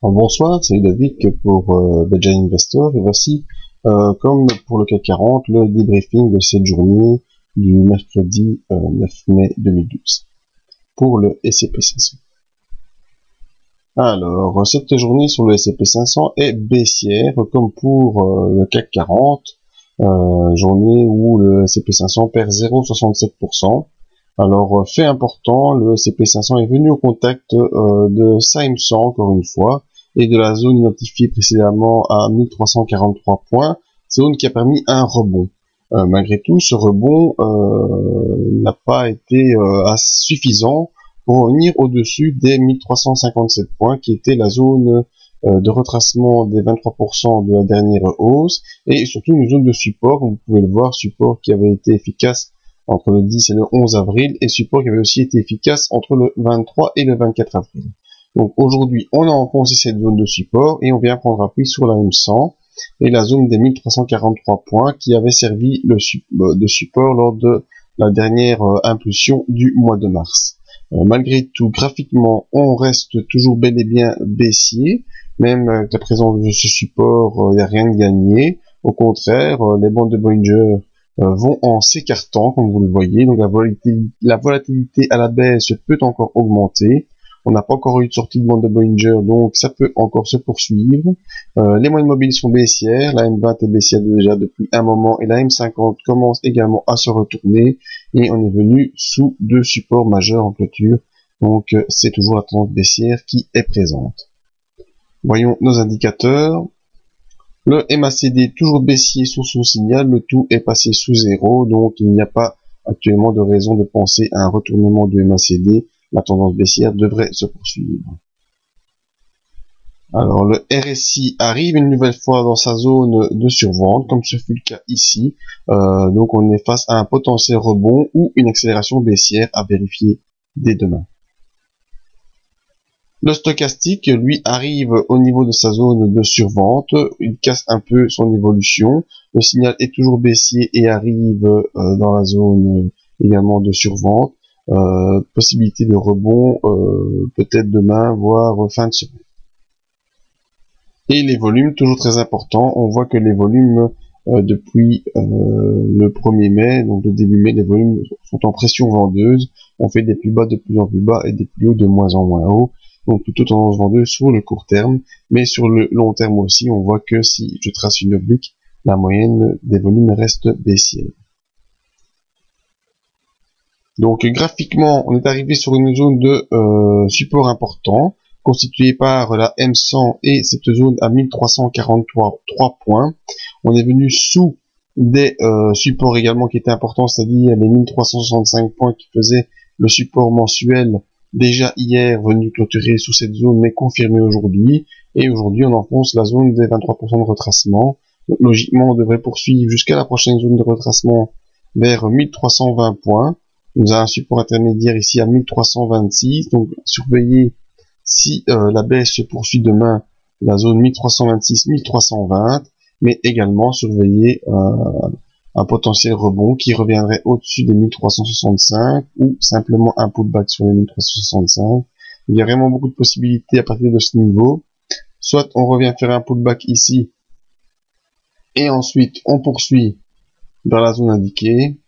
Bonsoir, c'est Ludovic pour Budget Investor et voici, comme pour le CAC 40, le débriefing de cette journée du mercredi 9 mai 2012 pour le S&P 500. Alors, cette journée sur le S&P 500 est baissière comme pour le CAC 40, journée où le S&P 500 perd 0,67%. Alors, fait important, le S&P 500 est venu au contact de ça, il me semble, encore une fois, et de la zone identifiée précédemment à 1343 points, zone qui a permis un rebond. Malgré tout, ce rebond n'a pas été suffisant pour revenir au-dessus des 1357 points, qui était la zone de retracement des 23% de la dernière hausse, et surtout une zone de support, vous pouvez le voir, support qui avait été efficace entre le 10 et le 11 avril, et support qui avait aussi été efficace entre le 23 et le 24 avril. Donc aujourd'hui, on a enfoncé cette zone de support, et on vient prendre appui sur la M100, et la zone des 1343 points, qui avait servi de support lors de la dernière impulsion du mois de mars. Malgré tout, graphiquement, on reste toujours bel et bien baissier, même avec la présence de ce support, il n'y a rien de gagné. Au contraire, les bandes de Bollinger vont en s'écartant, comme vous le voyez, donc la volatilité à la baisse peut encore augmenter. On n'a pas encore eu de sortie de bande de Bollinger, donc ça peut encore se poursuivre. Les moyennes mobiles sont baissières, la M20 est baissière déjà depuis un moment, et la M50 commence également à se retourner, et on est venu sous deux supports majeurs en clôture, donc c'est toujours la tendance baissière qui est présente. Voyons nos indicateurs. Le MACD toujours baissier sur son signal, le tout est passé sous zéro, donc il n'y a pas actuellement de raison de penser à un retournement du MACD. La tendance baissière devrait se poursuivre. Alors le RSI arrive une nouvelle fois dans sa zone de survente, comme ce fut le cas ici. Donc on est face à un potentiel rebond ou une accélération baissière à vérifier dès demain. Le stochastique, lui, arrive au niveau de sa zone de survente, il casse un peu son évolution, le signal est toujours baissier et arrive dans la zone également de survente, possibilité de rebond peut-être demain, voire fin de semaine. Et les volumes, toujours très importants, on voit que les volumes depuis le 1er mai, donc le début mai, les volumes sont en pression vendeuse, on fait des plus bas de plus en plus bas et des plus hauts de moins en moins haut. Donc plutôt tendance vendeuse sur le court terme, mais sur le long terme aussi, on voit que si je trace une oblique, la moyenne des volumes reste baissière. Donc graphiquement, on est arrivé sur une zone de support important, constituée par la M100 et cette zone à 1343 points. On est venu sous des supports également qui étaient importants, c'est-à-dire les 1365 points qui faisaient le support mensuel déjà hier venu clôturer sous cette zone, mais confirmé aujourd'hui. Et aujourd'hui, on enfonce la zone des 23% de retracement. Donc, logiquement, on devrait poursuivre jusqu'à la prochaine zone de retracement vers 1320 points. Nous avons un support intermédiaire ici à 1326. Donc, surveillez si la baisse se poursuit demain, la zone 1326-1320. Mais également, surveillez un potentiel rebond qui reviendrait au-dessus des 1365 ou simplement un pullback sur les 1365. Il y a vraiment beaucoup de possibilités à partir de ce niveau. Soit on revient faire un pullback ici et ensuite on poursuit vers la zone indiquée,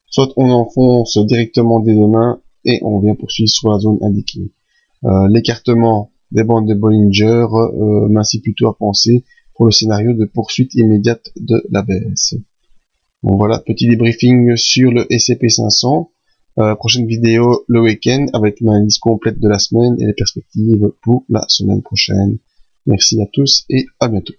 soit on enfonce directement dès demain et on vient poursuivre sur la zone indiquée. L'écartement des bandes de Bollinger m'incite plutôt à penser pour le scénario de poursuite immédiate de la baisse. Bon voilà, petit débriefing sur le S&P 500. Prochaine vidéo le week-end avec une analyse complète de la semaine et les perspectives pour la semaine prochaine. Merci à tous et à bientôt.